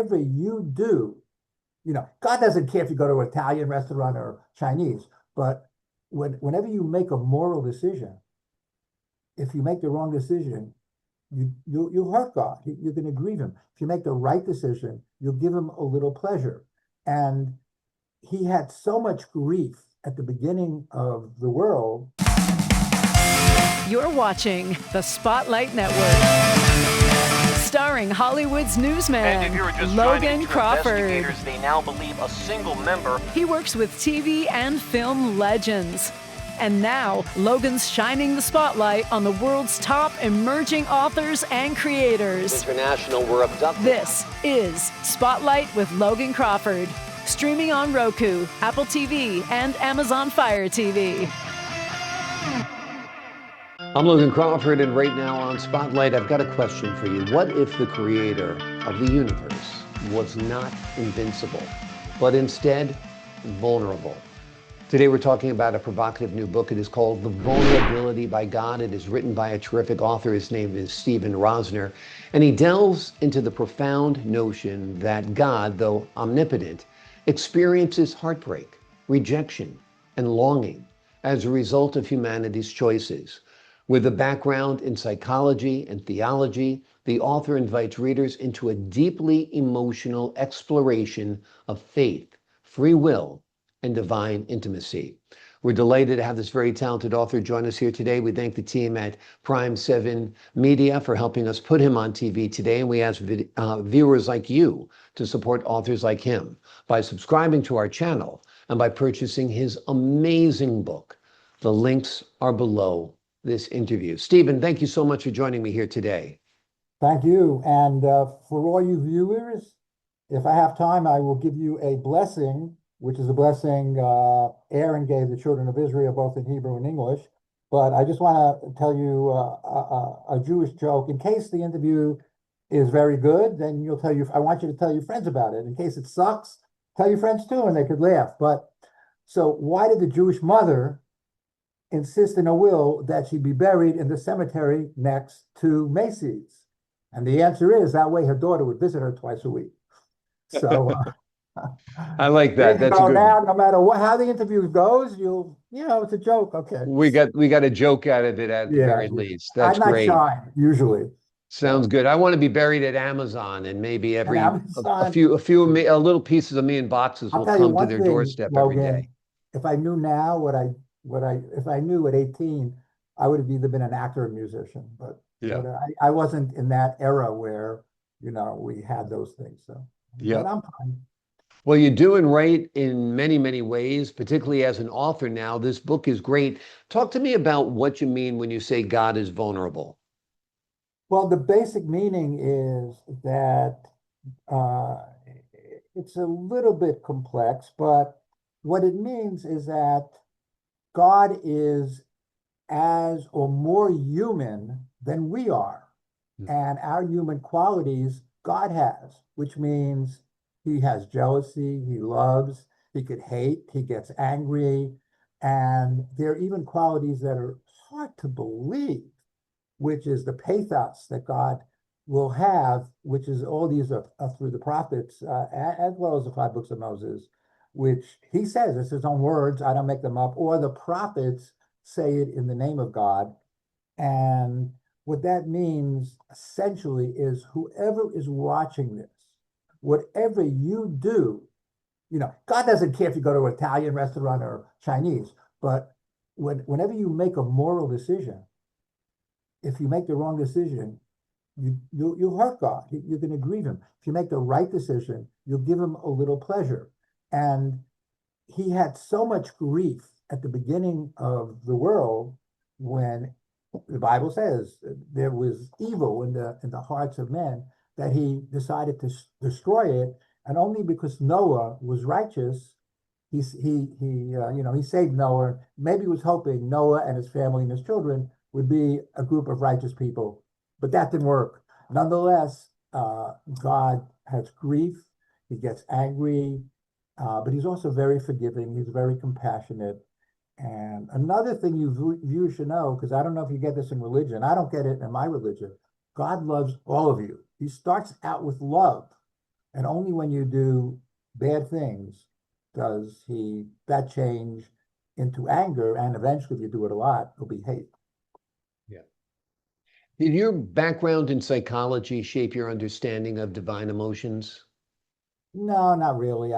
whatever you do, God doesn't care if you go to an Italian restaurant or Chinese, but whenever you make a moral decision, if you make the wrong decision, you hurt God. You're going to grieve him. If you make the right decision, you'll give him a little pleasure. And he had so much grief at the beginning of the world. You're watching the Spotlight Network. Starring Hollywood's newsman, Logan Crawford. They now believe a single member. He works with TV and film legends. And now, Logan's shining the spotlight on the world's top emerging authors and creators. International were abducted. This is Spotlight with Logan Crawford. Streaming on Roku, Apple TV, and Amazon Fire TV. I'm Logan Crawford, and right now on Spotlight, I've got a question for you. What if the creator of the universe was not invincible, but instead vulnerable? Today, we're talking about a provocative new book. It is called The Vulnerability by God. It is written by a terrific author. His name is Steven Rosner, and he delves into the profound notion that God, though omnipotent, experiences heartbreak, rejection, and longing as a result of humanity's choices. With a background in psychology and theology, the author invites readers into a deeply emotional exploration of faith, free will, and divine intimacy. We're delighted to have this very talented author join us here today. We thank the team at Prime 7 Media for helping us put him on TV today. And we ask viewers like you to support authors like him by subscribing to our channel and by purchasing his amazing book. The links are below this interview. Steven, thank you so much for joining me here today. Thank you. And for all you viewers, if I have time, I will give you a blessing, which is a blessing Aaron gave the children of Israel, both in Hebrew and English. But I just want to tell you a Jewish joke. In case the interview is very good, then I want you to tell your friends about it. In case it sucks, tell your friends too, and they could laugh. But so why did the Jewish mother insist in a will that she be buried in the cemetery next to Macy's? And the answer is that way her daughter would visit her twice a week. So I like that. That's a good now, no matter how the interview goes, it's a joke. Okay. We got a joke out of it at the very least. That's great. I'm not shy usually. Sounds good. I want to be buried at Amazon, and maybe a little pieces of me in boxes will come to their doorstep every day. If I knew now if I knew at 18, I would have either been an actor or a musician, but I wasn't in that era where, we had those things. So but I'm fine. Well, you're doing right in many, many ways, particularly as an author now. This book is great. Talk to me about what you mean when you say God is vulnerable. Well, the basic meaning is that it's a little bit complex, but what it means is that God is as or more human than we are. And our human qualities God has, which means he has jealousy, he loves, he could hate, he gets angry. And there are even qualities that are hard to believe, which is the pathos that God will have, which is all these are through the prophets, as well as the 5 books of Moses, which he says, it's his own words, I don't make them up, or the prophets say it in the name of God. And what that means essentially is whoever is watching this, whatever you do, God doesn't care if you go to an Italian restaurant or Chinese, but whenever you make a moral decision, if you make the wrong decision, you hurt God. You're going to grieve him. If you make the right decision, you'll give him a little pleasure. And he had so much grief at the beginning of the world when the Bible says there was evil in the hearts of men, that he decided to destroy it. And only because Noah was righteous, he saved Noah. Maybe he was hoping Noah and his family and his children would be a group of righteous people, but that didn't work. Nonetheless, God has grief. He gets angry, but he's also very forgiving. He's very compassionate. And another thing you should know, because I don't know if you get this in religion, I don't get it in my religion, God loves all of you. He starts out with love, And only when you do bad things does that change into anger. And eventually, if you do it a lot, it'll be hate. Yeah. Did your background in psychology shape your understanding of divine emotions? No, not really.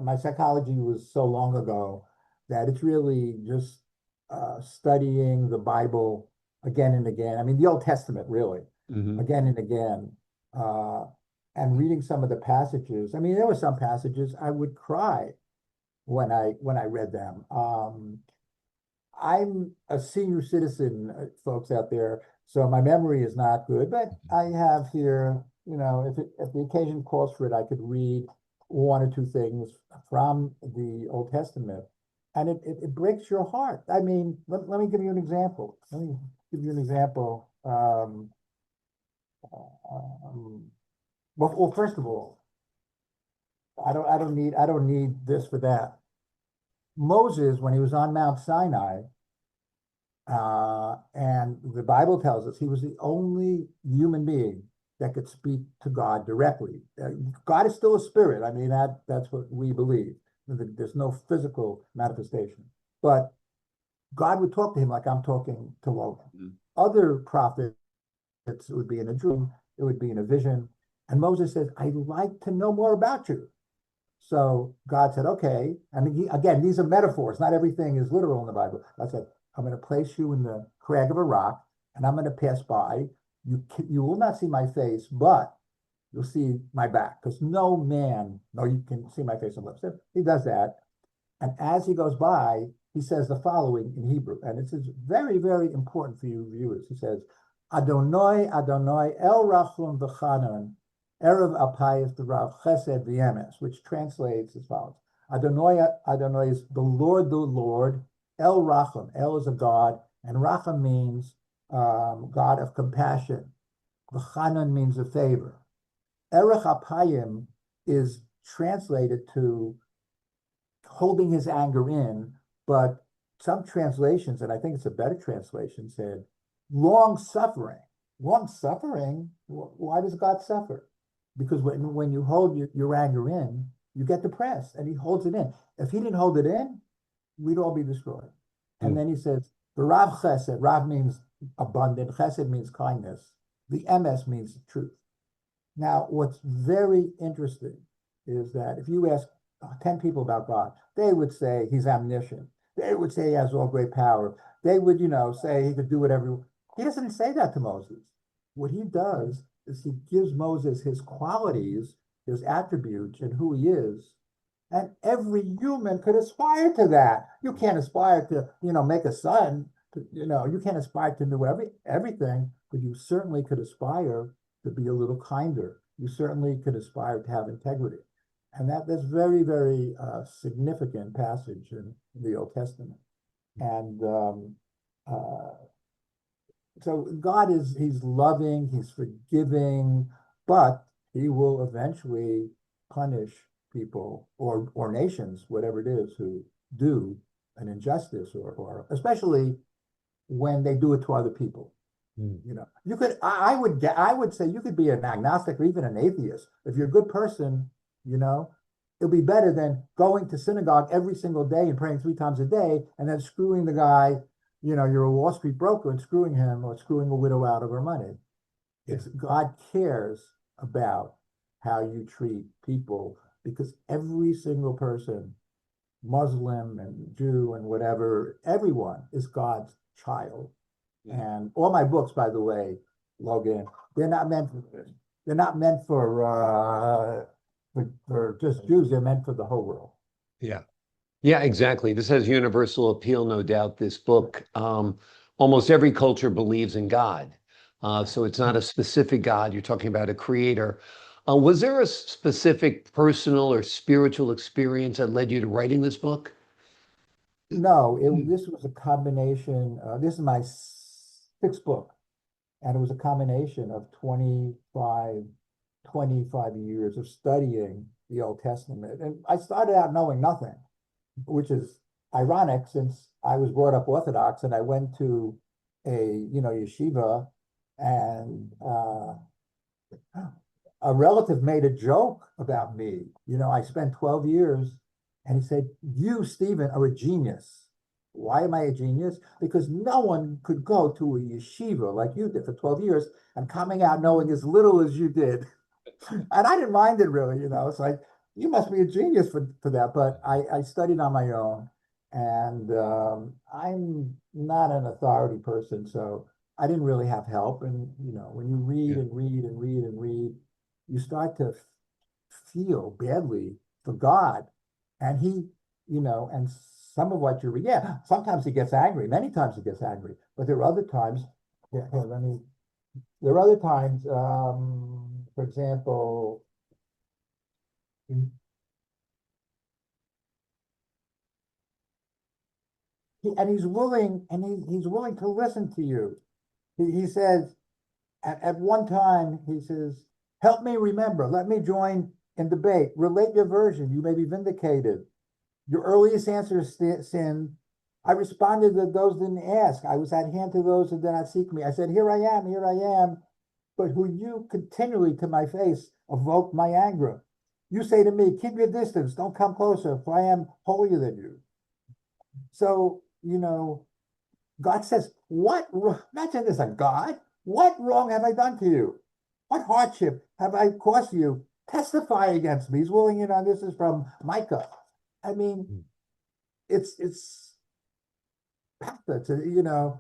My psychology was so long ago that it's really just studying the Bible again and again. I mean, the Old Testament, really, Hmm. again and again, uh, and reading some of the passages. I mean, there were some passages I would cry when I read them. I'm a senior citizen, folks out there, so my memory is not good, but I have here, if the occasion calls for it, I could read one or two things from the Old Testament, and it breaks your heart. I mean, let me give you an example. Let me give you an example. Well, first of all, I don't need this for that. Moses, when he was on Mount Sinai, and the Bible tells us he was the only human being that could speak to God directly. God is still a spirit. I mean, that's what we believe. There's no physical manifestation. But God would talk to him like I'm talking to Logan. Mm. Other prophets, it would be in a dream, it would be in a vision. And Moses says, I'd like to know more about you. So God said, okay. And again, these are metaphors. Not everything is literal in the Bible. God said, I'm going to place you in the crag of a rock, and I'm going to pass by. You will not see my face, but you'll see my back, because no, you can see my face and lips. He does that. And as he goes by, he says the following in Hebrew, and this is very, very important for you viewers. He says, Adonai, Adonai, El Rachum V'chanan, Erev Apayis D'Rav Chesed V'Emes, which translates as follows. Adonai, Adonai is the Lord, El Racham. El is a God, and Racham means God of compassion. V'chanan means a favor. Erech Apayim is translated to holding his anger in, but some translations, and I think it's a better translation, said long suffering. Long suffering? Why does God suffer? Because when you hold your anger in, you get depressed, and he holds it in. If he didn't hold it in, we'd all be destroyed. And then he says, the Rav Chesed, Rav means abundant, Chesed means kindness, the MS means truth. Now, what's very interesting is that if you ask 10 people about God, they would say he's omniscient. They would say he has all great power. They would, say he could do whatever. He doesn't say that to Moses. What he does is he gives Moses his qualities, his attributes, and who he is. And every human could aspire to that. You can't aspire to, make a son. You can't aspire to do everything, but you certainly could aspire to be a little kinder. You certainly could aspire to have integrity. And that's very, very significant passage in the Old Testament. And so God he's loving, he's forgiving, but he will eventually punish people or nations, whatever it is, who do an injustice or especially when they do it to other people. You could, I would say you could be an agnostic or even an atheist. If you're a good person, it'll be better than going to synagogue every single day and praying 3 times a day and then screwing the guy, you're a Wall Street broker and screwing him or screwing a widow out of her money. God cares about how you treat people, because every single person, Muslim and Jew and whatever, everyone is God's child. And all my books, by the way, Logan, they're not meant for just Jews. They're meant for the whole world. Yeah. Yeah, exactly. This has universal appeal, no doubt, this book. Almost every culture believes in God. So it's not a specific God. You're talking about a creator. Was there a specific personal or spiritual experience that led you to writing this book? No, this was a combination. This is my 6th book, and it was a combination of 25 years of studying the Old Testament. And I started out knowing nothing, which is ironic since I was brought up Orthodox and I went to a, yeshiva, and a relative made a joke about me. You know, I spent 12 years, and he said, "You, Stephen, are a genius." Why am I a genius? Because no one could go to a yeshiva like you did for 12 years and coming out knowing as little as you did. And I didn't mind it really, you know. It's like, you must be a genius for that. But I studied on my own, and I'm not an authority person, so I didn't really have help. And, you know, when you read Yeah. and read and read and read, you start to feel badly for God. And he, you know, and some of what you read, yeah, sometimes he gets angry. Many times he gets angry. But there are other times, yeah, here, there are other times, for example, and he's willing, and he's willing to listen to you. He says, at one time, he says, "Help me remember, let me join in debate, relate your version, you may be vindicated. Your earliest answer is sin. I responded that those didn't ask. I was at hand to those who did not seek me. I said, here I am, here I am. But who you continually to my face evoke my anger. You say to me, keep your distance, don't come closer, for I am holier than you." So, you know, God says, imagine this, a God, what wrong have I done to you? What hardship have I caused you? Testify against me. He's willing, you know, this is from Micah. I mean, it's pathetic, you know,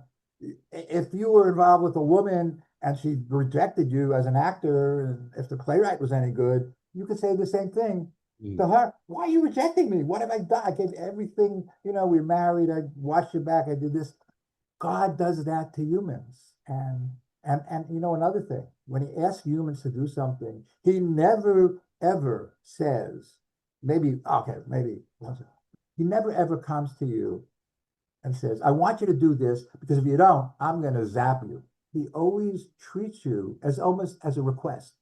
if you were involved with a woman and she rejected you as an actor, and if the playwright was any good, you could say the same thing to her. Why are you rejecting me? What have I done? I gave everything, you know, we're married, I watched your back, I did this. God does that to humans. And you know, another thing, when he asks humans to do something, he never ever says, maybe, okay, maybe, he never ever comes to you and says, I want you to do this because if you don't, I'm going to zap you. He always treats you as almost as a request.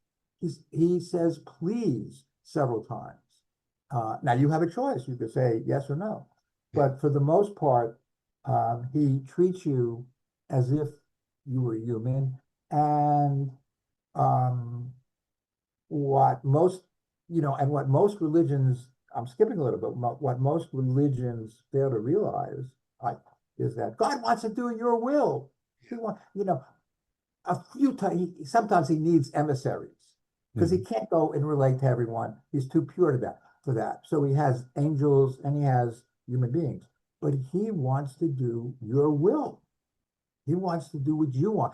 He says, please, several times. Now you have a choice. You could say yes or no. But for the most part, he treats you as if you were human. And what most, you know, and what most religions, I'm skipping a little bit, what most religions fail to realize is that God wants to do your will. He wants, you know, a few times, sometimes he needs emissaries because he can't go and relate to everyone. He's too pure to that for that. So he has angels and he has human beings, but he wants to do your will. He wants to do what you want.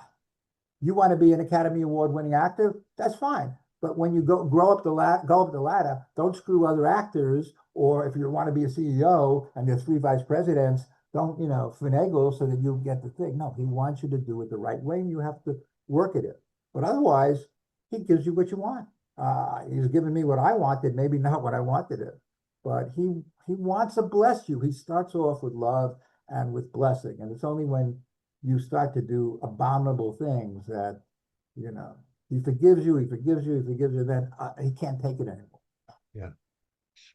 You want to be an Academy Award winning actor? That's fine. But when you go up the ladder, don't screw other actors. Or if you want to be a CEO and there's 3 vice presidents, don't, you know, finagle so that you get the thing. No, he wants you to do it the right way, and you have to work at it. But otherwise, he gives you what you want. He's given me what I wanted, maybe not what I wanted it, but he wants to bless you. He starts off with love and with blessing, and it's only when you start to do abominable things that, you know, he forgives you, then he can't take it anymore. Yeah.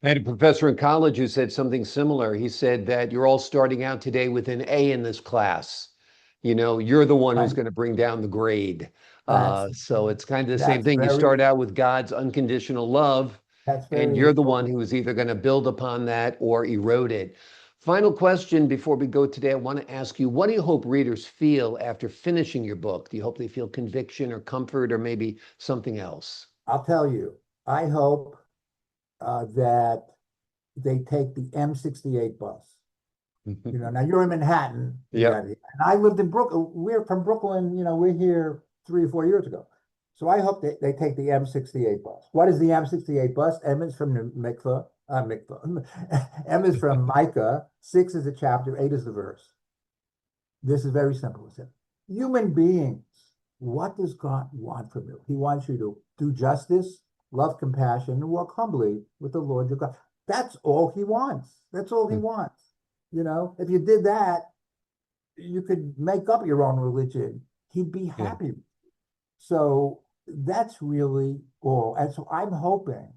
I had a professor in college who said something similar. He said that you're all starting out today with an A in this class. You know, you're the one who's Right. going to bring down the grade. So it's kind of the same That's thing. You very, start out with God's unconditional love, that's and very you're the one important. who is either going to build upon that or erode it. Final question before we go today, I want to ask you, what do you hope readers feel after finishing your book? Do you hope they feel conviction or comfort or maybe something else? I'll tell you, I hope that they take the M68 bus. You know, now you're in Manhattan, Yep. and I lived in Brooklyn. We're from Brooklyn, you know, we're here 3 or 4 years ago. So I hope they take the M68 bus. What is the M68 bus? M is from the mikvah. M is from Micah. 6 is a chapter, 8 is the verse. This is very simple. It's it. Human beings, what does God want from you? He wants you to do justice, love compassion, and walk humbly with the Lord your God. That's all he wants. That's all he wants. You know, if you did that, you could make up your own religion. He'd be Yeah. happy. So that's really all. And so I'm hoping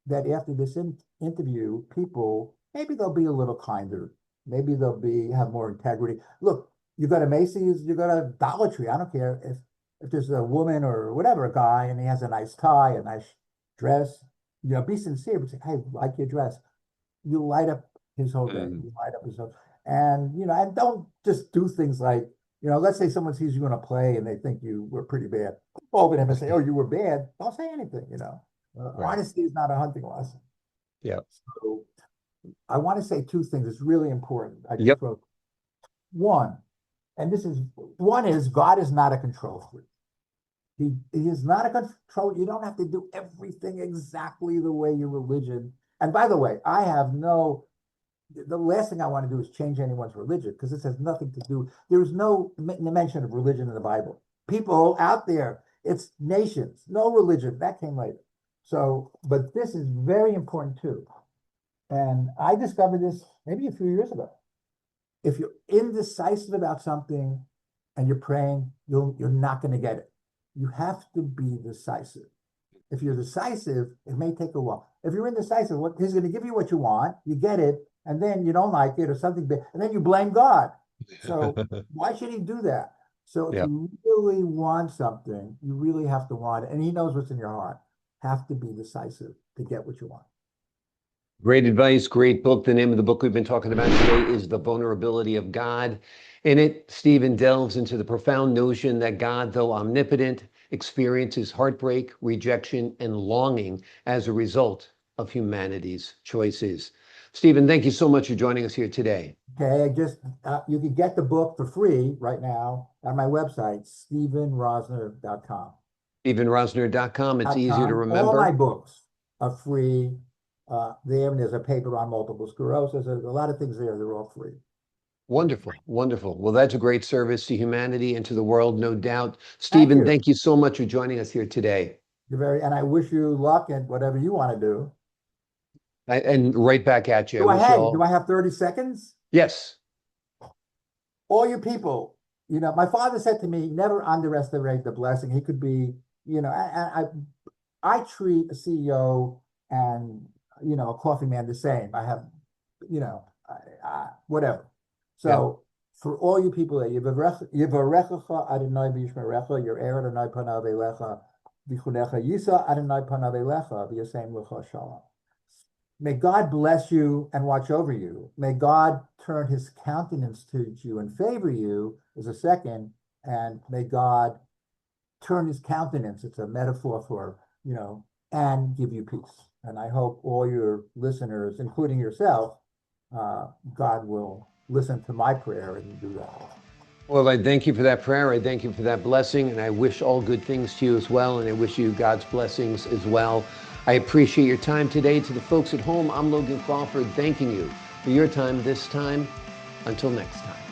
that after this interview, people, maybe they'll be a little kinder. Maybe they'll have more integrity. Look, you go to Macy's, you go to Dollar Tree. I don't care if if there's a woman or whatever, a guy, and he has a nice tie, a nice dress, be sincere, but say, hey, like your dress. You light up his whole day. You light up his whole, and and don't just do things like, let's say someone sees you in a play and they think you were pretty bad. Over him and say, oh, you were bad. Don't say anything. Right. Honesty is not a hunting lesson. Yeah. So I want to say two things. It's really important. I just Yep. wrote one, and one is God is not a control freak. He is not a control. You don't have to do everything exactly the way your religion. And by the way, the last thing I want to do is change anyone's religion, because this has nothing to do. There's no mention of religion in the Bible. People out there, it's nations, no religion. That came later. So, but this is very important too. And I discovered this maybe a few years ago. If you're indecisive about something and you're praying, you're not going to get it. You have to be decisive. If you're decisive, it may take a while. If you're indecisive, he's going to give you what you want, you get it, and then you don't like it or something big, and then you blame God. So why should he do that? So if you really want something, you really have to want it. And he knows what's in your heart. Have to be decisive to get what you want. Great advice, great book. The name of the book we've been talking about today is The Vulnerability of God. In it, Steven delves into the profound notion that God, though omnipotent, experiences heartbreak, rejection, and longing as a result of humanity's choices. Steven, thank you so much for joining us here today. Okay, you can get the book for free right now on my website, stevenrosner.com. StevenRosner.com. It's easy to remember. All my books are free there, and there's a paper on multiple sclerosis. There's a lot of things there. They're all free. Wonderful, wonderful. Well, that's a great service to humanity and to the world, no doubt. Steven, thank you so much for joining us here today. And I wish you luck in whatever you want to do. And right back at you. Do I have 30 seconds? Yes. All you people, my father said to me, never underestimate the blessing. He could be, I treat a CEO and, a coffee man the same. I have, whatever. So for all you people that Yivarechecha Adonai v'yishmerecha, your eir Adonai panav elecha, v'chunecha yisa Adonai panav elecha, v'yasem lecha shalom. May God bless you and watch over you. May God turn his countenance to you and favor you is a second. And may God turn his countenance, it's a metaphor for, and give you peace. And I hope all your listeners, including yourself, God will listen to my prayer and do that. Well, I thank you for that prayer. I thank you for that blessing. And I wish all good things to you as well. And I wish you God's blessings as well. I appreciate your time today. To the folks at home, I'm Logan Crawford, thanking you for your time this time. Until next time.